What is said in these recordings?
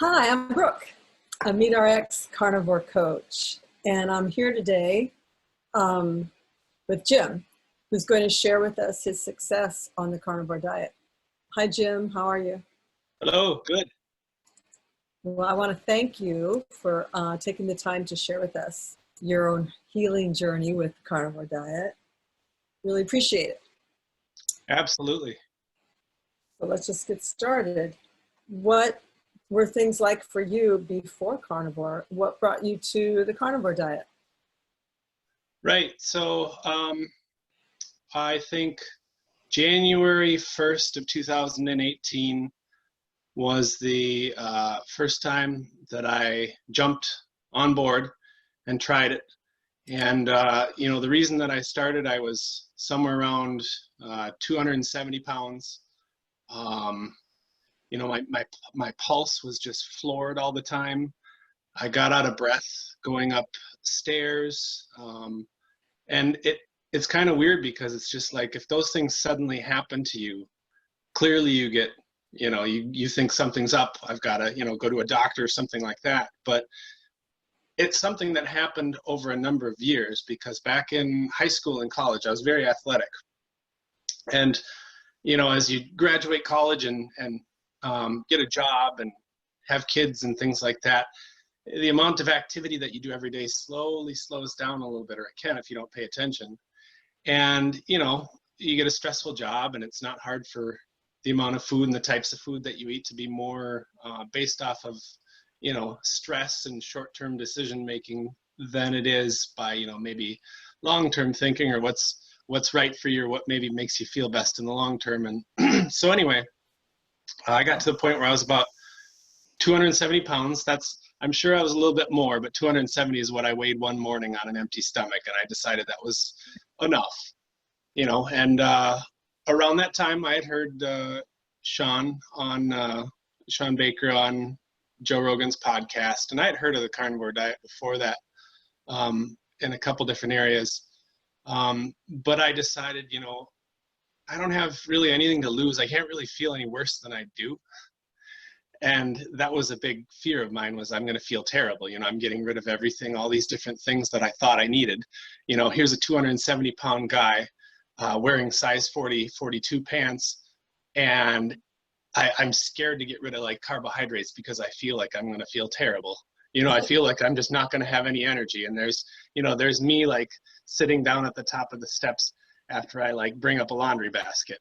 Hi, I'm Brooke, a MeatRx carnivore coach, and I'm here today with Jim, who's going to share with us his success on the carnivore diet. Hi, Jim. How are you? Hello, good. Well, I want to thank you for taking the time to share with us your own healing journey with the carnivore diet. Really appreciate it. Absolutely. So let's just get started. What were things like for you before carnivore? What brought you to the carnivore diet? Right. I think January 1st of 2018 was the first time that I jumped on board and tried it. And, the reason that I started, I was somewhere around 270 pounds. My pulse was just floored all the time. I got out of breath going up stairs. And it's kind of weird because it's just like, if those things suddenly happen to you, clearly you get, you think something's up. I've got to, go to a doctor or something like that. But it's something that happened over a number of years, because back in high school and college, I was very athletic. And, as you graduate college and get a job and have kids and things like that, the amount of activity that you do every day slowly slows down a little bit, or it can if you don't pay attention. And, you get a stressful job, and it's not hard for the amount of food and the types of food that you eat to be more based off of, stress and short-term decision-making than it is by, maybe long-term thinking, or what's right for you, or what maybe makes you feel best in the long term. And so anyway, I got to the point where I was about 270 pounds. I'm sure I was a little bit more, but 270 is what I weighed one morning on an empty stomach. And I decided that was enough, and around that time I had heard Sean Baker on Joe Rogan's podcast. And I had heard of the carnivore diet before that in a couple different areas. But I decided, I don't have really anything to lose. I can't really feel any worse than I do. And that was a big fear of mine, was I'm going to feel terrible. I'm getting rid of everything, all these different things that I thought I needed. Here's a 270 pound guy wearing size 40, 42 pants. And I'm scared to get rid of like carbohydrates, because I feel like I'm going to feel terrible. I feel like I'm just not going to have any energy. And there's me like sitting down at the top of the steps after I like bring up a laundry basket.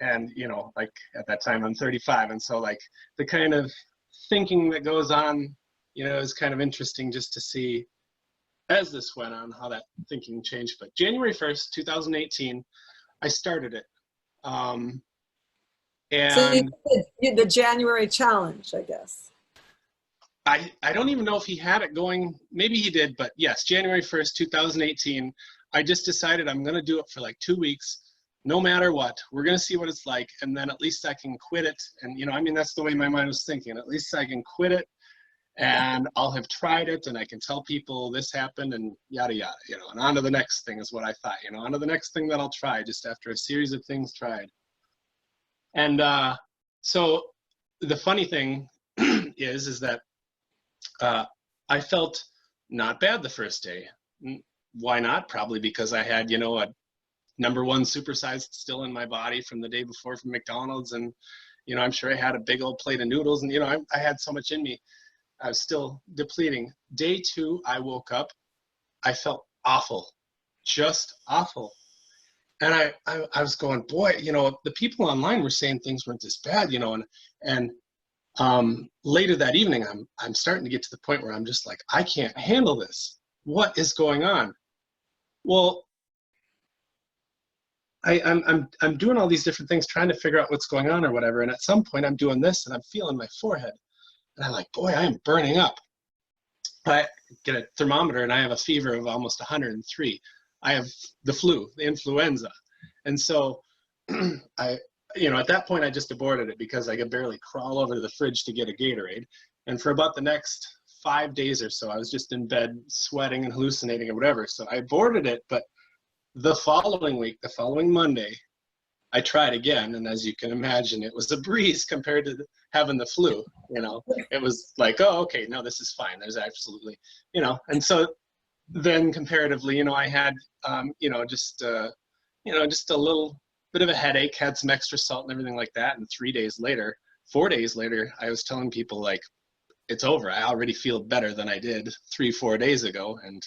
And, like at that time I'm 35. And so like the kind of thinking that goes on, is kind of interesting just to see as this went on, how that thinking changed. But January 1st, 2018, I started it. So And you did the January challenge, I guess. I don't even know if he had it going. Maybe he did, but yes, January 1st, 2018, I just decided I'm going to do it for like 2 weeks. No matter what, we're going to see what it's like. And then at least I can quit it. And, that's the way my mind was thinking. At least I can quit it, and I'll have tried it, and I can tell people this happened, and yada, yada, and on to the next thing is what I thought, on to the next thing that I'll try, just after a series of things tried. And so the funny thing is that I felt not bad the first day. Why not? Probably because I had, a number one supersized still in my body from the day before from McDonald's. And, I'm sure I had a big old plate of noodles, and, I had so much in me. I was still depleting. Day 2, I woke up. I felt awful, just awful. And I was going, boy, the people online were saying things weren't this bad, and later that evening, I'm starting to get to the point where I'm just like, I can't handle this. What is going on? Well, I'm doing all these different things, trying to figure out what's going on or whatever. And at some point I'm doing this, and I'm feeling my forehead, and I'm like, boy, I am burning up. I get a thermometer, and I have a fever of almost 103. I have the flu, the influenza. And so at that point I just aborted it, because I could barely crawl over to the fridge to get a Gatorade. And for about the next 5 days or so, I was just in bed sweating and hallucinating or whatever. So I aborted it. But the following week, the following Monday, I tried again, and as you can imagine, it was a breeze compared to having the flu. It was like, oh, okay, no, this is fine. There's absolutely, and so then comparatively, I had, just a little bit of a headache, had some extra salt and everything like that. And 4 days later, I was telling people like, it's over. I already feel better than I did 3-4 days ago. And,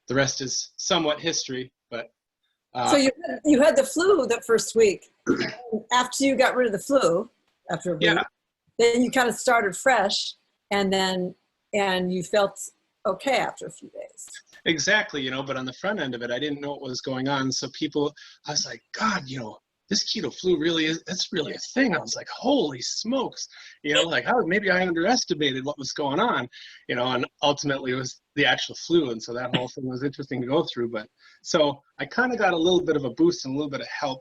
the rest is somewhat history, but. So you had the flu that first week. After you got rid of the flu, after a week, Yeah, then you kind of started fresh, and you felt okay after a few days. exactly. But on the front end of it, I didn't know what was going on. So I was like, God, this keto flu that's really a thing. I was like, holy smokes, like maybe I underestimated what was going on, and ultimately it was the actual flu. And so that whole thing was interesting to go through. But so I kind of got a little bit of a boost and a little bit of help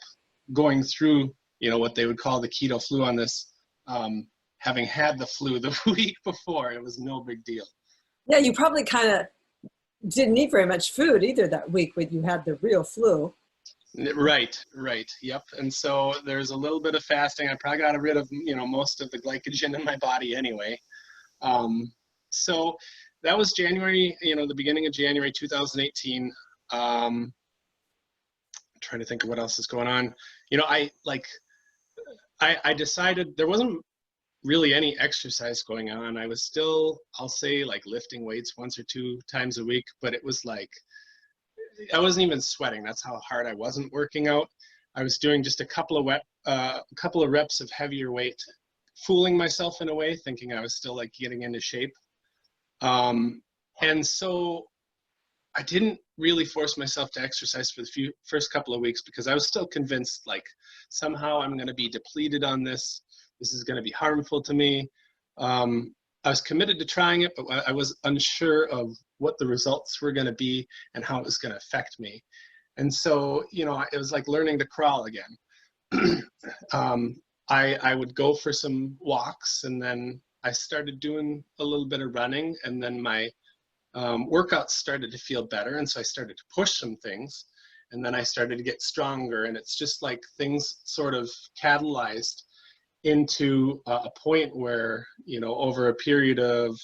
going through, what they would call the keto flu on this, having had the flu the week before. It was no big deal. Yeah, you probably kind of didn't eat very much food either that week when you had the real flu. Right. Yep. And so there's a little bit of fasting. I probably got rid of, most of the glycogen in my body anyway. So that was January, the beginning of January 2018. I'm trying to think of what else is going on. I decided there wasn't really any exercise going on. I was still, I'll say, like lifting weights 1 or 2 times a week, but it was like, I wasn't even sweating. That's how hard I wasn't working out. I was doing just a couple of reps of heavier weight, fooling myself in a way, thinking I was still like getting into shape. And so I didn't really force myself to exercise for the first couple of weeks because I was still convinced like somehow I'm going to be depleted on this. This is going to be harmful to me. I was committed to trying it, but I was unsure of what the results were going to be and how it was going to affect me. And so, it was like learning to crawl again. I would go for some walks, and then I started doing a little bit of running, and then my workouts started to feel better. And so I started to push some things, and then I started to get stronger. And it's just like things sort of catalyzed into a point where, over a period of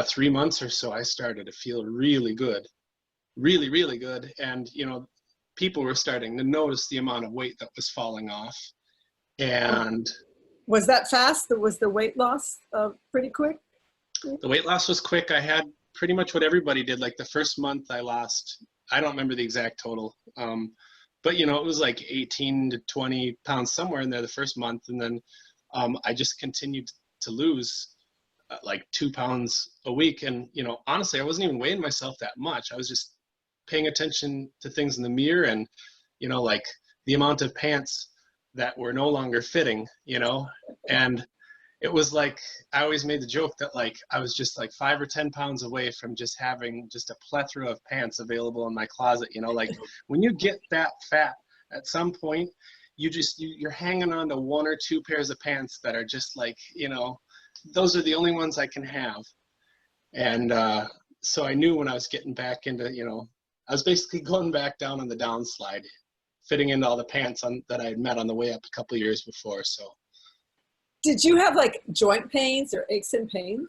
3 months or so, I started to feel really good, really, really good. And, people were starting to notice the amount of weight that was falling off. And was that fast? Was the weight loss pretty quick? The weight loss was quick. I had pretty much what everybody did. Like the first month I lost, I don't remember the exact total. But, it was like 18 to 20 pounds somewhere in there the first month. And then I just continued to lose like 2 pounds a week. And, honestly, I wasn't even weighing myself that much. I was just paying attention to things in the mirror and, like the amount of pants that were no longer fitting, and it was like, I always made the joke that like, I was just like 5 or 10 pounds away from just having just a plethora of pants available in my closet, like when you get that fat at some point, you're hanging on to 1 or 2 pairs of pants that are just like, those are the only ones I can have. And so I knew when I was getting back into, I was basically going back down on the downslide, fitting into all the pants that I had met on the way up a couple of years before. So. Did you have like joint pains or aches and pains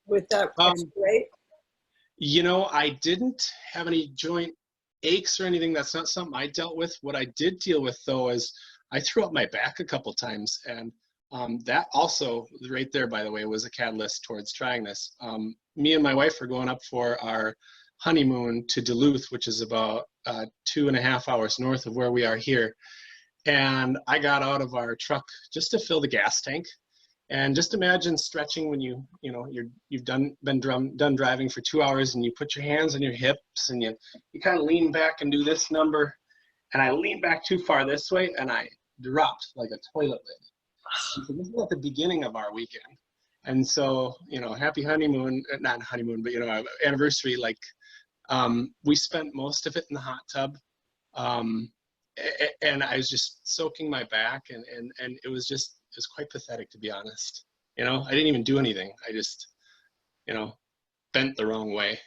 with that weight? I didn't have any joint aches or anything. That's not something I dealt with. What I did deal with though is I threw up my back a couple times, and that also right there, by the way, was a catalyst towards trying this. Me and my wife were going up for our honeymoon to Duluth, which is about 2.5 hours north of where we are here. And I got out of our truck just to fill the gas tank. And just imagine stretching when you've done driving for 2 hours, and you put your hands on your hips and you kind of lean back and do this number. And I leaned back too far this way, and I dropped like a toilet lid. So this is at the beginning of our weekend. And so, happy honeymoon, not honeymoon, but, anniversary, like we spent most of it in the hot tub. And I was just soaking my back, and it was quite pathetic, to be honest. I didn't even do anything. I just, bent the wrong way.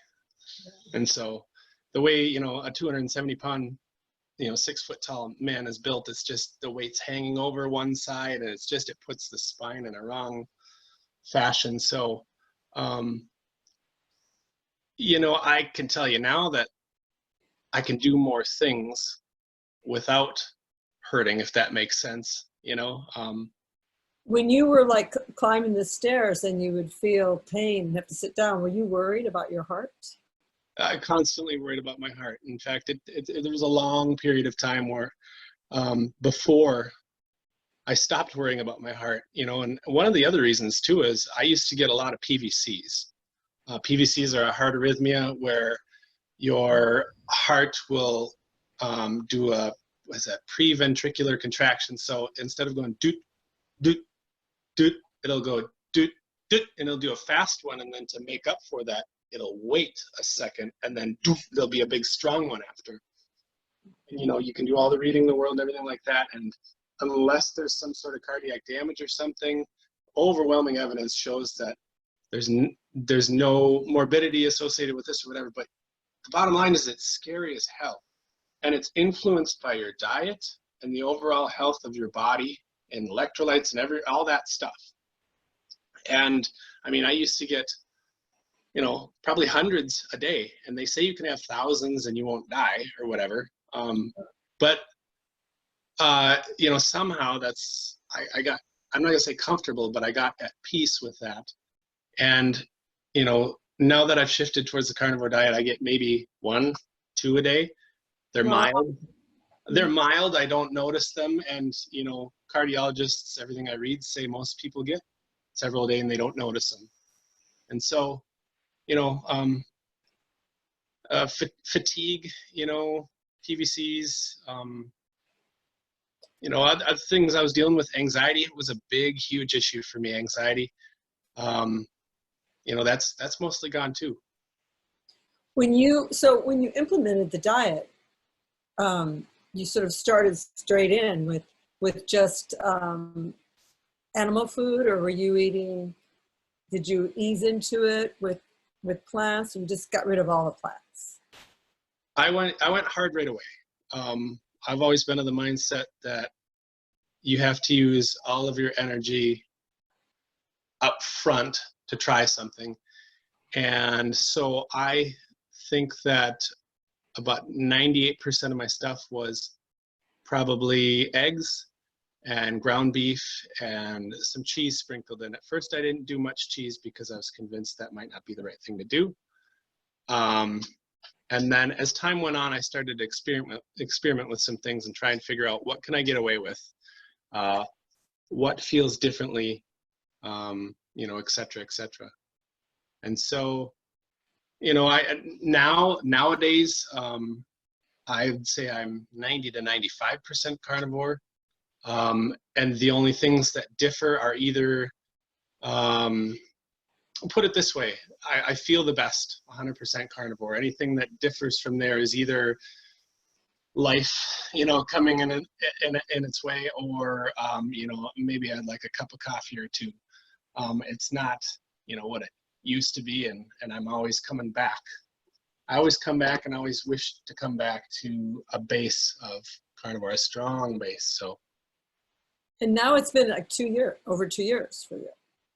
And so the way, a 270-pound 6 foot tall man is built. It's just the weight's hanging over one side, and it puts the spine in a wrong fashion. So, I can tell you now that I can do more things without hurting, if that makes sense. When you were like climbing the stairs and you would feel pain and have to sit down, were you worried about your heart? I constantly worried about my heart. In fact, there was a long period of time where before I stopped worrying about my heart, and one of the other reasons too is I used to get a lot of PVCs. PVCs are a heart arrhythmia where your heart will do pre-ventricular contraction. So instead of going doot, doot, doot, it'll go doot, doot, and it'll do a fast one. And then to make up for that, it'll wait a second, and then doof, there'll be a big strong one after. And, you can do all the reading in the world and everything like that. And unless there's some sort of cardiac damage or something, overwhelming evidence shows that there's no morbidity associated with this or whatever. But the bottom line is it's scary as hell. And it's influenced by your diet and the overall health of your body and electrolytes and all that stuff. And I mean, I used to get, probably hundreds a day, and they say you can have thousands and you won't die or whatever. But somehow I got, I'm not gonna say comfortable, but I got at peace with that. And, now that I've shifted towards the carnivore diet, I get maybe 1, 2 a day. They're mild. They're mild. I don't notice them. And, cardiologists, everything I read, say most people get several a day and they don't notice them. And so, fatigue, PVCs, other things I was dealing with. Anxiety was a big, huge issue for me. Anxiety, that's mostly gone too. When you implemented the diet, you sort of started straight in with just animal food, or were you did you ease into it with plants, or you just got rid of all the plants? I went hard right away. I've always been of the mindset that you have to use all of your energy up front to try something. And so I think that about 98% of my stuff was probably eggs and ground beef and some cheese sprinkled in. At first I didn't do much cheese because I was convinced that might not be the right thing to do. And then as time went on, I started to experiment with some things and try and figure out what can I get away with, what feels differently, et cetera, et cetera. And so, nowadays, I'd say I'm 90 to 95% carnivore. And the only things that differ are either, put it this way, I feel the best 100% carnivore. Anything that differs from there is either life, coming in its way, or, maybe I'd like a cup of coffee or two. It's not, what it used to be, and I'm always coming back. I always come back and always wish to come back to a base of carnivore, a strong base. So. And now it's been like over 2 years for you.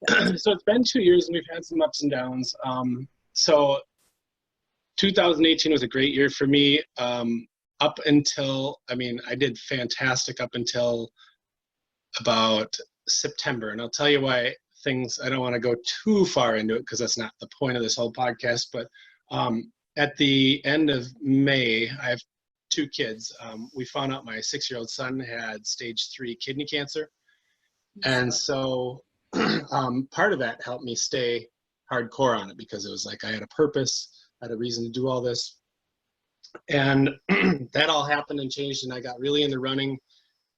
Yeah. So it's been 2 years and we've had some ups and downs. So 2018 was a great year for me. Up until, I did fantastic up until about September. And I'll tell you why I don't want to go too far into it because that's not the point of this whole podcast. But at the end of May, I have 2 kids. We found out my 6-year-old son had stage 3 kidney cancer. And so part of that helped me stay hardcore on it because it was like I had a purpose, I had a reason to do all this. And that all happened and changed, and I got really into running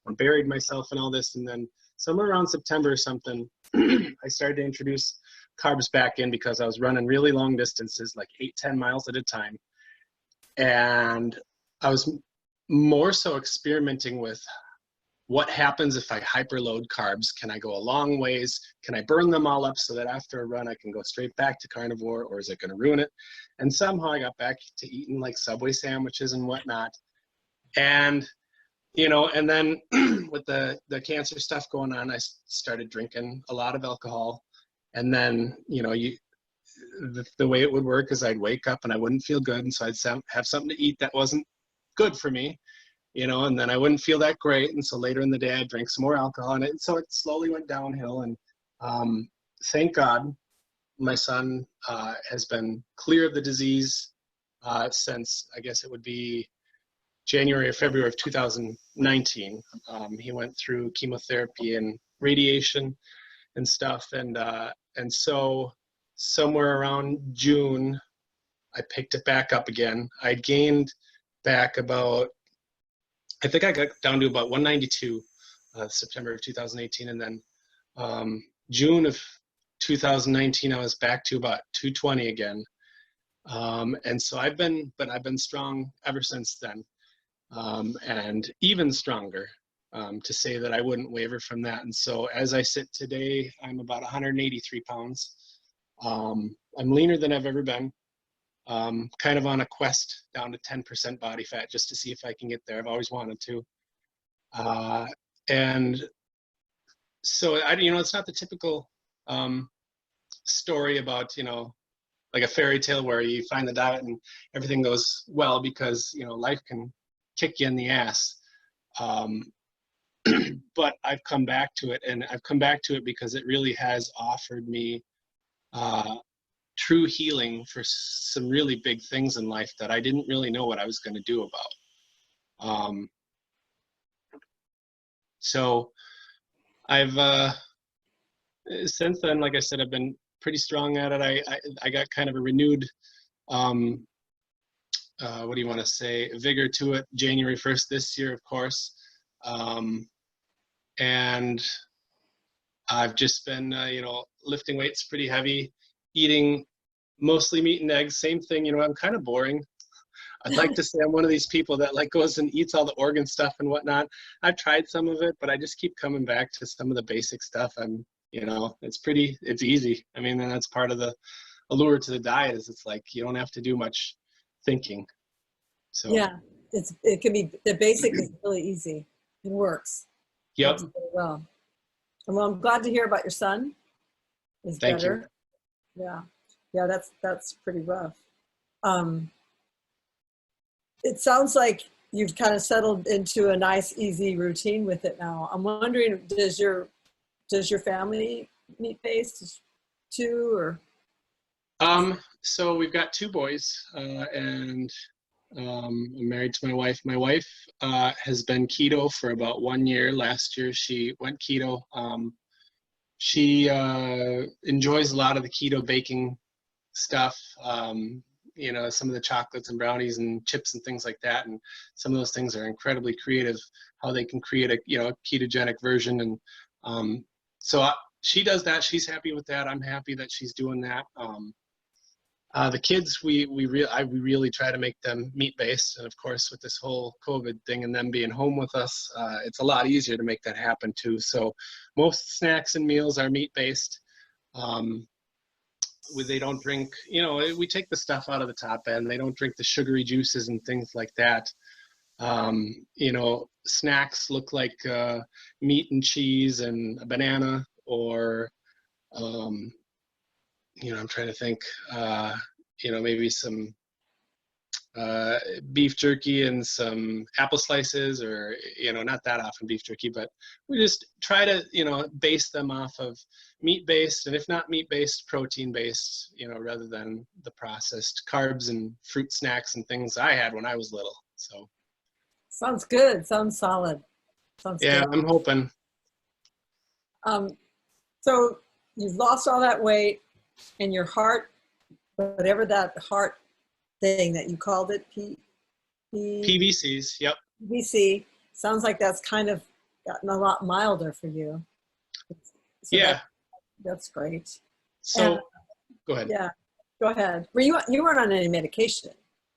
and buried myself in all this. And then somewhere around September or something, I started to introduce carbs back in because I was running really long distances, like 8-10 miles at a time. And I was more so experimenting with what happens if I hyperload carbs. Can I go a long ways? Can I burn them all up so that after a run I can go straight back to carnivore, or is it going to ruin it? And somehow I got back to eating like Subway sandwiches and whatnot. And, and then with the cancer stuff going on, I started drinking a lot of alcohol. And then, the way it would work is I'd wake up and I wouldn't feel good. And so I'd have something to eat that wasn't good for me, and then I wouldn't feel that great. And so later in the day, I'd drink some more alcohol. And so it slowly went downhill. And thank God, my son has been clear of the disease since, I guess it would be January or February of 2019. He went through chemotherapy and radiation and stuff. And so somewhere around June, I picked it back up again. I'd gained back I think I got down to about 192 September of 2018. And then June of 2019, I was back to about 220 again. And so I've been strong ever since then, and even stronger, to say that I wouldn't waver from that. And so as I sit today, I'm about 183 pounds. I'm leaner than I've ever been, kind of on a quest down to 10% body fat just to see if I can get there. I've always wanted to. And so it's not the typical story about, like a fairy tale where you find the diet and everything goes well, because, life can kick you in the ass. But I've come back to it, and I've come back to it because it really has offered me true healing for some really big things in life that I didn't really know what I was going to do about. So I've since then, like I said, I've been pretty strong at it. I got kind of a renewed what do you want to say, vigor to it January 1st this year, of course. And I've just been lifting weights pretty heavy, eating mostly meat and eggs. Same thing, I'm kind of boring. I'd like to say I'm one of these people that goes and eats all the organ stuff and whatnot. I've tried some of it, but I just keep coming back to some of the basic stuff. It's easy. I mean, and that's part of the allure to the diet, is it's like you don't have to do much thinking. So yeah, it can be, the basic is really easy. It works. Yep. Works very well. Well, I'm glad to hear about your son. Is better. You. Yeah, that's pretty rough. It sounds like you've kind of settled into a nice, easy routine with it now. I'm wondering, does your family meat-based too, or? So we've got 2 boys, and I'm married to my wife. My wife has been keto for about 1 year. Last year she went keto. She enjoys a lot of the keto baking stuff. Some of the chocolates and brownies and chips and things like that. And some of those things are incredibly creative, how they can create a ketogenic version. And so she does that. She's happy with that. I'm happy that she's doing that. The kids, we really try to make them meat-based. And of course, with this whole COVID thing and them being home with us, it's a lot easier to make that happen too. So most snacks and meals are meat-based. They don't drink, we take the stuff out of the top end. They don't drink the sugary juices and things like that. Snacks look like meat and cheese and a banana, or I'm trying to think, maybe some beef jerky and some apple slices, or, not that often beef jerky, but we just try to, base them off of meat-based, and if not meat-based, protein-based, rather than the processed carbs and fruit snacks and things I had when I was little. So. Sounds good. Sounds solid. Sounds yeah, good. I'm hoping. So you've lost all that weight, and your heart, whatever that heart thing that you called it, PVCs, yep. PVC, sounds like that's kind of gotten a lot milder for you. So yeah. That's great. So, go ahead. Yeah, go ahead. You weren't on any medication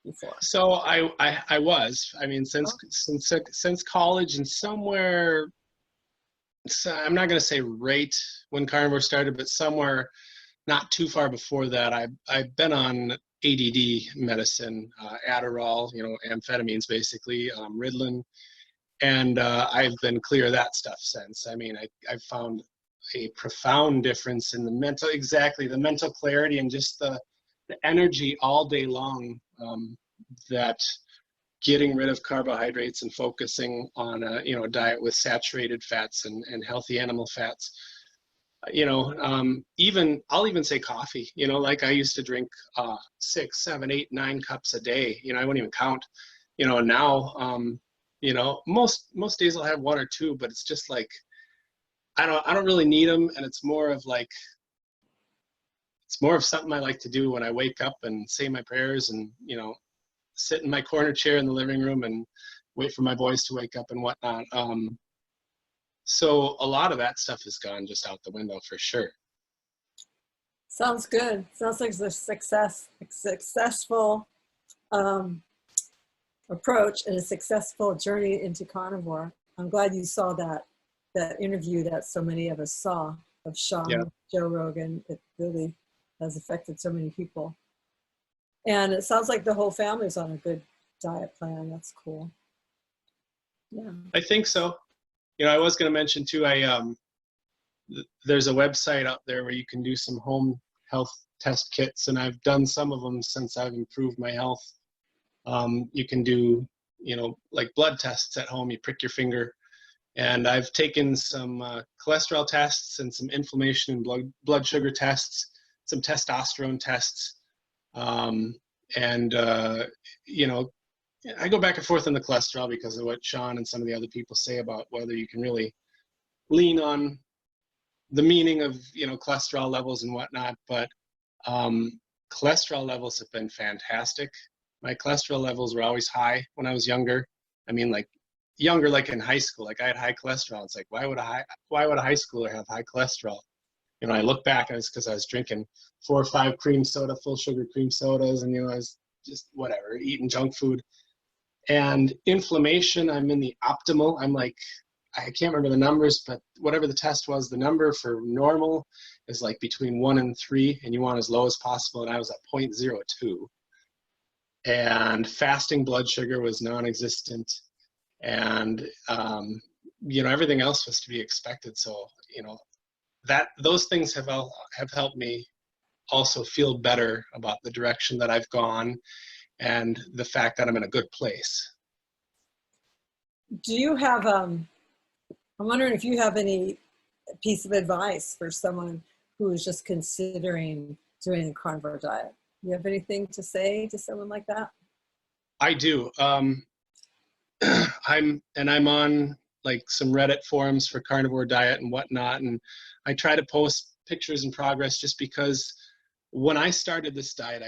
before? So I was. I mean, since college, and somewhere, so I'm not going to say right when Carnivore started, but somewhere not too far before that, I've been on ADD medicine, Adderall, you know, amphetamines basically, Ritalin, and I've been clear of that stuff since. I mean, I've found a profound difference in the mental, exactly, the mental clarity and just the energy all day long, that getting rid of carbohydrates and focusing on a, you know, a diet with saturated fats and healthy animal fats. You know, I'll even say coffee, you know, like I used to drink 6, 7, 8, 9 cups a day. You know, I wouldn't even count, you know, and now, you know, most days I'll have 1 or 2, but it's just like, I don't really need them. And it's more of like, it's more of something I like to do when I wake up and say my prayers and, you know, sit in my corner chair in the living room and wait for my boys to wake up and whatnot. So a lot of that stuff has gone just out the window for sure. Sounds good. Sounds like a successful approach and a successful journey into carnivore. I'm glad you saw that interview that so many of us saw of Sean, Yeah. Joe Rogan. It really has affected so many people. And it sounds like the whole family's on a good diet plan. That's cool. Yeah. I think so. You know, I was going to mention too, there's a website out there where you can do some home health test kits, and I've done some of them since I've improved my health. You can do, you know, like blood tests at home. You prick your finger, and I've taken some cholesterol tests and some inflammation and blood sugar tests, some testosterone tests, and you know, I go back and forth on the cholesterol because of what Sean and some of the other people say about whether you can really lean on the meaning of, you know, cholesterol levels and whatnot. But cholesterol levels have been fantastic. My cholesterol levels were always high when I was younger. I mean, like younger, like in high school, like I had high cholesterol. It's like, why would a high schooler have high cholesterol? You know, I look back and it's because I was drinking 4 or 5 cream soda, full sugar cream sodas, and, you know, I was just whatever, eating junk food. And inflammation, I'm in the optimal. I'm like, I can't remember the numbers, but whatever the test was, the number for normal is like between 1 and 3, and you want as low as possible. And I was at 0.02. And fasting blood sugar was non-existent. And, you know, everything else was to be expected. So, you know, those things have helped me also feel better about the direction that I've gone and the fact that I'm in a good place. Do you have, I'm wondering if you have any piece of advice for someone who is just considering doing a carnivore diet? You have anything to say to someone like that? I do. I'm on like some Reddit forums for carnivore diet and whatnot, and I try to post pictures in progress just because when I started this diet,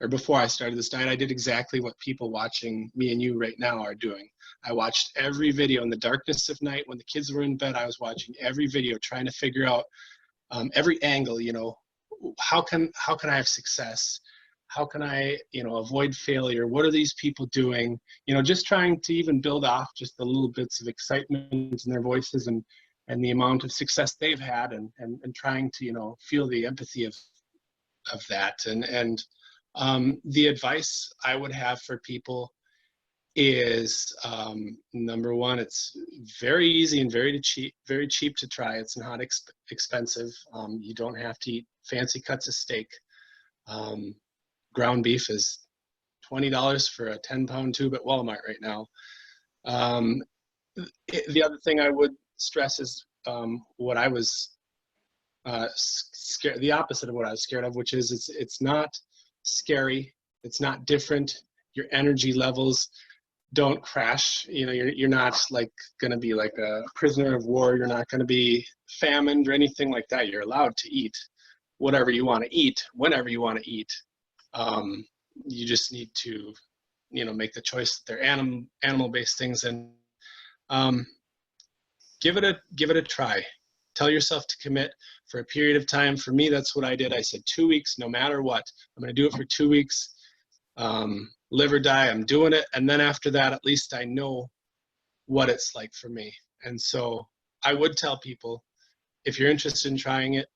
before I started this diet, I did exactly what people watching me and you right now are doing. I watched every video in the darkness of night when the kids were in bed. I was watching every video, trying to figure out every angle. You know, how can I have success? How can I, you know, avoid failure? What are these people doing? You know, just trying to even build off just the little bits of excitement in their voices and the amount of success they've had, and trying to, you know, feel the empathy of that. And the advice I would have for people is, number one, it's very easy and very cheap to try. It's not expensive. You don't have to eat fancy cuts of steak. Ground beef is $20 for a 10-pound tube at Walmart right now. The other thing I would stress is what I was scared, the opposite of what I was scared of, which is it's not scary, it's not different. Your energy levels don't crash. You know, you're not like going to be like a prisoner of war. You're not going to be famined or anything like that. You're allowed to eat whatever you want to eat, whenever you want to eat. You just need to, you know, make the choice that they're animal-based things, and give it a try. Tell yourself to commit for a period of time. For me, that's what I did. I said 2 weeks, no matter what. I'm going to do it for 2 weeks. Live or die, I'm doing it. And then after that, at least I know what it's like for me. And so I would tell people, if you're interested in trying it,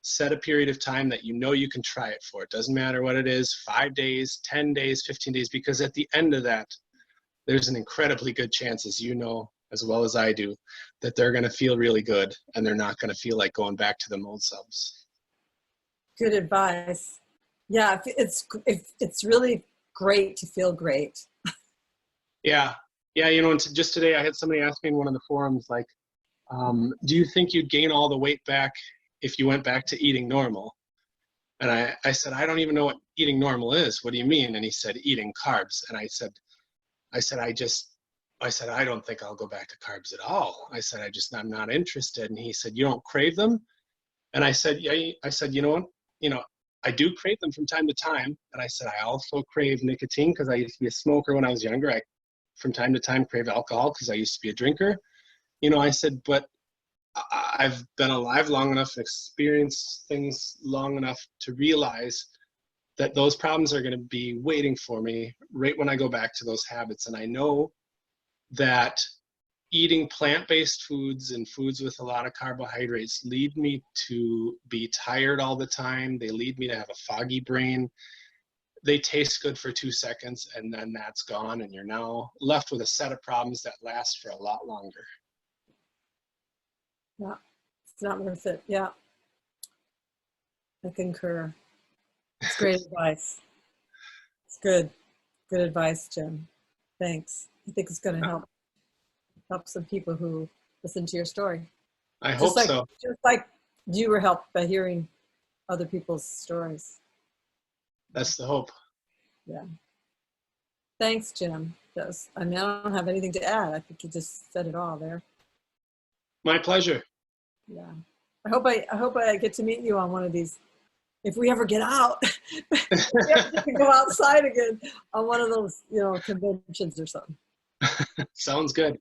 set a period of time that you know you can try it for. It doesn't matter what it is, 5 days, 10 days, 15 days, because at the end of that, there's an incredibly good chance, as you know as well as I do, that they're going to feel really good and they're not going to feel like going back to them old selves. Good advice. Yeah, if it's really great to feel great. Yeah. Yeah, you know, and just today I had somebody ask me in one of the forums, like, do you think you'd gain all the weight back if you went back to eating normal? And I said, I don't even know what eating normal is. What do you mean? And he said, eating carbs. And I said, I don't think I'll go back to carbs at all. I said, I'm not interested. And he said, you don't crave them? And I said, yeah. I said, you know what? You know, I do crave them from time to time. And I said, I also crave nicotine because I used to be a smoker when I was younger. I, from time to time, crave alcohol because I used to be a drinker. You know, I said, but I've been alive long enough and experienced things long enough to realize that those problems are going to be waiting for me right when I go back to those habits. And I know that eating plant-based foods and foods with a lot of carbohydrates lead me to be tired all the time. They lead me to have a foggy brain. They taste good for 2 seconds and then that's gone. And you're now left with a set of problems that last for a lot longer. Yeah, it's not worth it. Yeah, I concur. It's great advice. It's good advice, Jim. Thanks. I think it's going to help some people who listen to your story. I hope so. Just like you were helped by hearing other people's stories. That's the hope. Yeah. Thanks, Jim. I don't have anything to add. I think you just said it all there. My pleasure. Yeah. I hope I get to meet you on one of these. If we ever get out, we have to go outside again on one of those, conventions or something. Sounds good.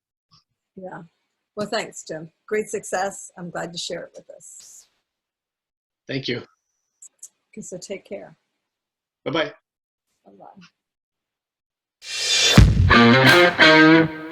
Yeah. Well, thanks, Jim. Great success. I'm glad to share it with us. Thank you. Okay, so take care. Bye-bye. Bye-bye.